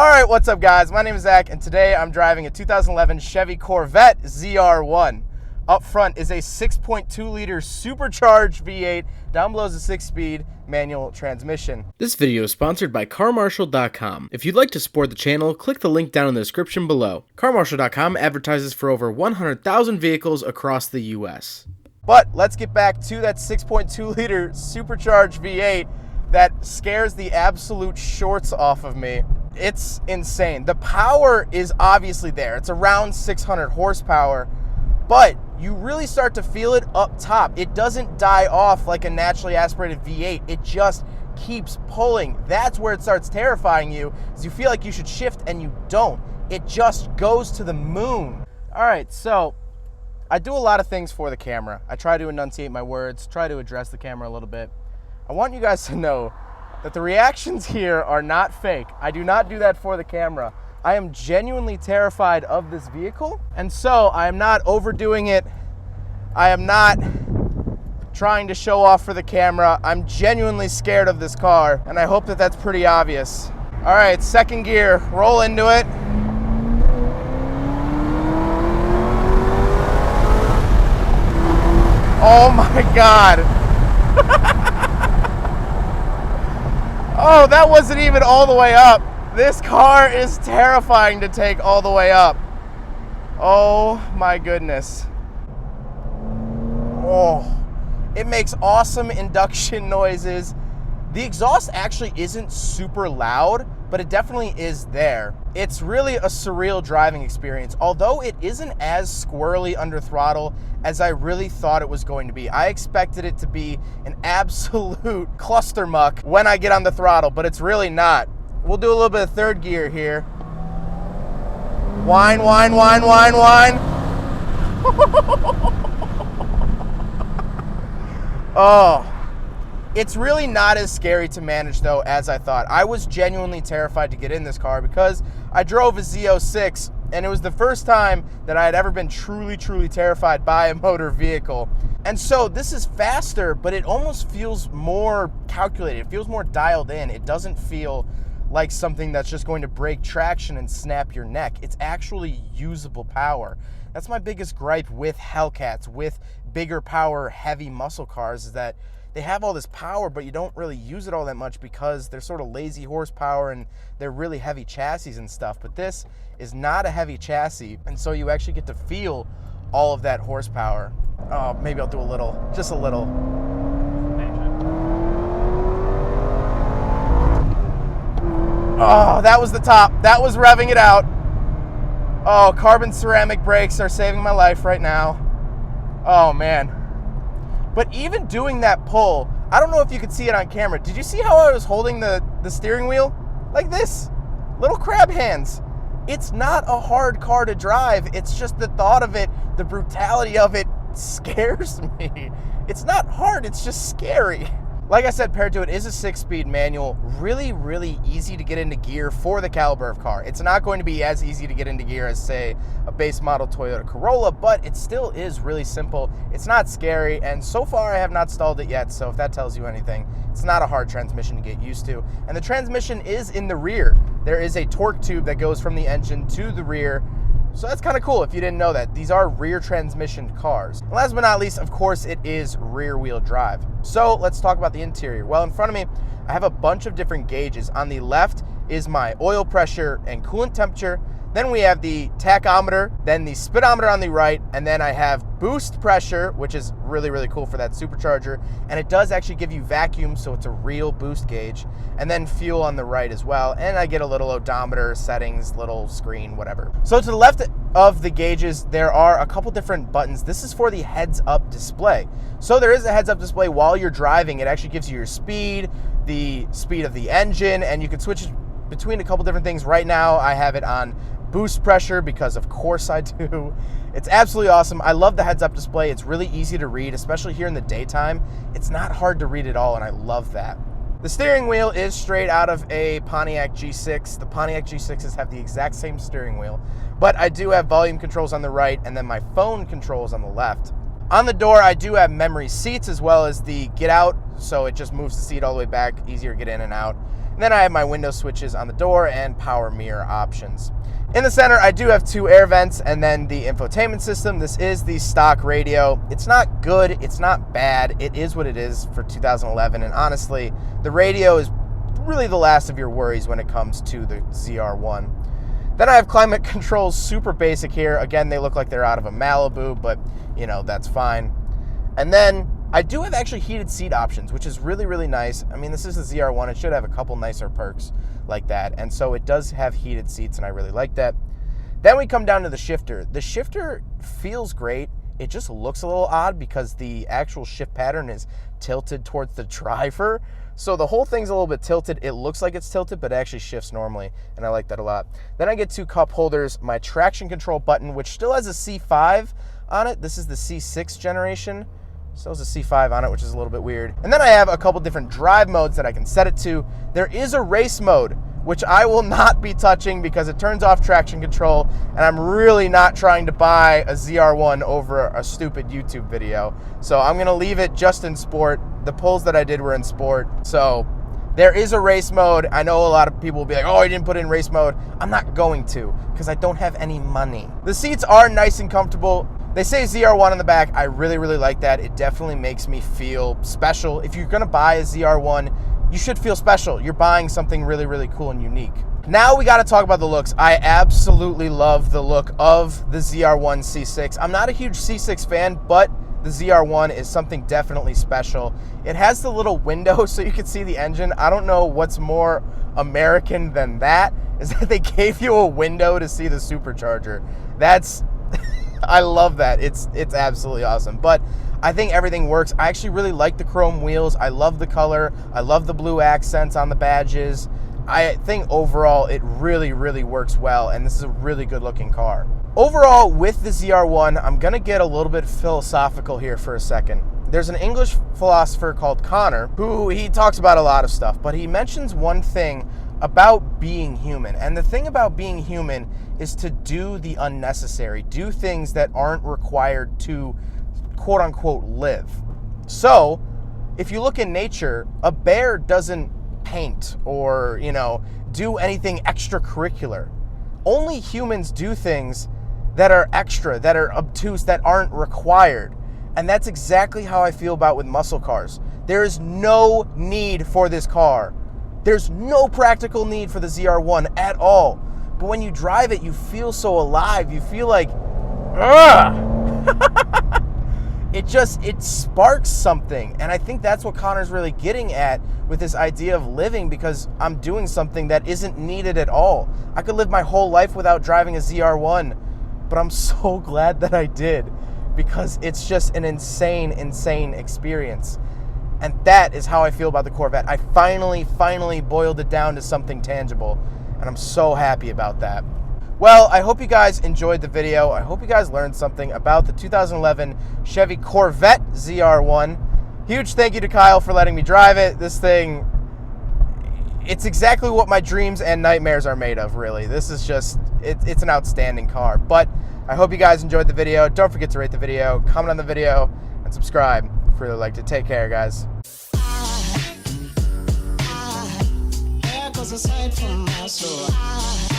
All right, what's up guys? My name is Zach and today I'm driving a 2011 Chevy Corvette ZR1. Up front is a 6.2 liter supercharged V8, down below is a 6-speed manual transmission. This video is sponsored by CarMarshal.com. If you'd like to support the channel, click the link down in the description below. CarMarshal.com advertises for over 100,000 vehicles across the US. But let's get back to that 6.2 liter supercharged V8 that scares the absolute shorts off of me. It's insane. The power is obviously there. It's around 600 horsepower, but you really start to feel it up top. It doesn't die off like a naturally aspirated V8. It just keeps pulling. That's where it starts terrifying you, is you feel like you should shift and you don't. It just goes to the moon. All right, so I do a lot of things for the camera. I try to enunciate my words, try to address the camera a little bit. I want you guys to know that the reactions here are not fake. I do not do that for the camera. I am genuinely terrified of this vehicle, and so I am not overdoing it. I am not trying to show off for the camera. I'm genuinely scared of this car, and I hope that that's pretty obvious. All right, second gear, roll into it. Oh my God. Oh, that wasn't even all the way up. This car is terrifying to take all the way up. Oh my goodness. Oh, it makes awesome induction noises. The exhaust actually isn't super loud, but it definitely is there. It's really a surreal driving experience, although it isn't as squirrely under throttle as I really thought it was going to be. I expected it to be an absolute cluster muck when I get on the throttle, but it's really not. We'll do a little bit of third gear here. Whine, whine, whine, whine, whine. Oh. It's really not as scary to manage though as I thought. I was genuinely terrified to get in this car because I drove a Z06 and it was the first time that I had ever been truly terrified by a motor vehicle. And so this is faster, but it almost feels more calculated. It feels more dialed in. It doesn't feel like something that's just going to break traction and snap your neck. It's actually usable power. That's my biggest gripe with Hellcats, with bigger power, heavy muscle cars, is that they have all this power, but you don't really use it all that much because they're sort of lazy horsepower and they're really heavy chassis and stuff. But this is not a heavy chassis, and so you actually get to feel all of that horsepower. Oh, maybe I'll do a little, just a little. Oh, that was the top. That was revving it out. Oh, carbon ceramic brakes are saving my life right now. Oh, man. But even doing that pull, I don't know if you could see it on camera. Did you see how I was holding the steering wheel? Like this. Little crab hands. It's not a hard car to drive. It's just the thought of it, the brutality of it scares me. It's not hard, it's just scary. Like I said, paired to it is a 6-speed manual, really easy to get into gear for the caliber of car. It's not going to be as easy to get into gear as, say, a base model Toyota Corolla, but it still is really simple. It's not scary, and so far I have not stalled it yet, so if that tells you anything, it's not a hard transmission to get used to. And the transmission is in the rear. There is a torque tube that goes from the engine to the rear. So that's kind of cool if you didn't know that. These are rear transmission cars. And last but not least, of course, it is rear wheel drive. So let's talk about the interior. Well, in front of me, I have a bunch of different gauges. On the left is my oil pressure and coolant temperature. Then we have the tachometer, then the speedometer on the right, and then I have boost pressure, which is really cool for that supercharger. And it does actually give you vacuum, so it's a real boost gauge. And then fuel on the right as well. And I get a little odometer, settings, little screen, whatever. So to the left of the gauges, there are a couple different buttons. This is for the heads-up display. So there is a heads-up display while you're driving. It actually gives you your speed, the speed of the engine, and you can switch between a couple different things. Right now, I have it on boost pressure because of course I do. It's absolutely awesome. I love the heads-up display. It's really easy to read, especially here in the daytime. It's not hard to read at all, and I love that. The steering wheel is straight out of a Pontiac G6. The Pontiac G6s have the exact same steering wheel, but I do have volume controls on the right and then my phone controls on the left. On the door, I do have memory seats as well as the get out, so it just moves the seat all the way back, easier to get in and out. And then I have my window switches on the door and power mirror options. In the center, I do have 2 air vents and then the infotainment system. This is the stock radio. It's not good, it's not bad. It is what it is for 2011. And honestly, the radio is really the last of your worries when it comes to the ZR1. Then I have climate controls, super basic here. Again, they look like they're out of a Malibu, but you know, that's fine. And then I do have actually heated seat options, which is really, really nice. I mean, this is the ZR1. It should have a couple nicer perks like that. And so it does have heated seats, and I really like that. Then we come down to the shifter. The shifter feels great. It just looks a little odd because the actual shift pattern is tilted towards the driver. So the whole thing's a little bit tilted. It looks like it's tilted, but it actually shifts normally, and I like that a lot. Then I get 2 cup holders, my traction control button, which still has a C5 on it. This is the C6 generation. Still has a C5 on it, which is a little bit weird. And then I have a couple different drive modes that I can set it to. There is a race mode, which I will not be touching because it turns off traction control, and I'm really not trying to buy a ZR1 over a stupid YouTube video. So I'm gonna leave it just in sport. The pulls that I did were in sport. So there is a race mode. I know a lot of people will be like, oh, I didn't put it in race mode. I'm not going to because I don't have any money. The seats are nice and comfortable. They say ZR1 on the back. I really, really like that. It definitely makes me feel special. If you're gonna buy a ZR1, you should feel special. You're buying something really, really cool and unique. Now we gotta talk about the looks. I absolutely love the look of the ZR1 C6. I'm not a huge C6 fan, but the ZR1 is something definitely special. It has the little window so you can see the engine. I don't know what's more American than that, is that they gave you a window to see the supercharger. That's, I love that. It's absolutely awesome. But I think everything works. I actually really like the chrome wheels. I love the color. I love the blue accents on the badges. I think overall it really, really works well, and this is a really good looking car. Overall, with the ZR1, I'm gonna get a little bit philosophical here for a second. There's an English philosopher called Connor who he talks about a lot of stuff, but he mentions one thing about being human. And the thing about being human is to do the unnecessary, do things that aren't required to quote unquote live. So if you look in nature, a bear doesn't paint or, you know, do anything extracurricular. Only humans do things that are extra, that are obtuse, that aren't required. And that's exactly how I feel about with muscle cars. There is no need for this car. There's no practical need for the ZR1 at all. But when you drive it, you feel so alive. You feel like, ugh. It sparks something. And I think that's what Connor's really getting at with this idea of living, because I'm doing something that isn't needed at all. I could live my whole life without driving a ZR1, but I'm so glad that I did, because it's just an insane, insane experience. And that is how I feel about the Corvette. I finally boiled it down to something tangible, and I'm so happy about that. Well, I hope you guys enjoyed the video. I hope you guys learned something about the 2011 Chevy Corvette ZR1. Huge thank you to Kyle for letting me drive it. This thing, it's exactly what my dreams and nightmares are made of, really. This is just, it's an outstanding car. But I hope you guys enjoyed the video. Don't forget to rate the video, comment on the video, and subscribe if you really liked it. Take care, guys. Aside from my soul.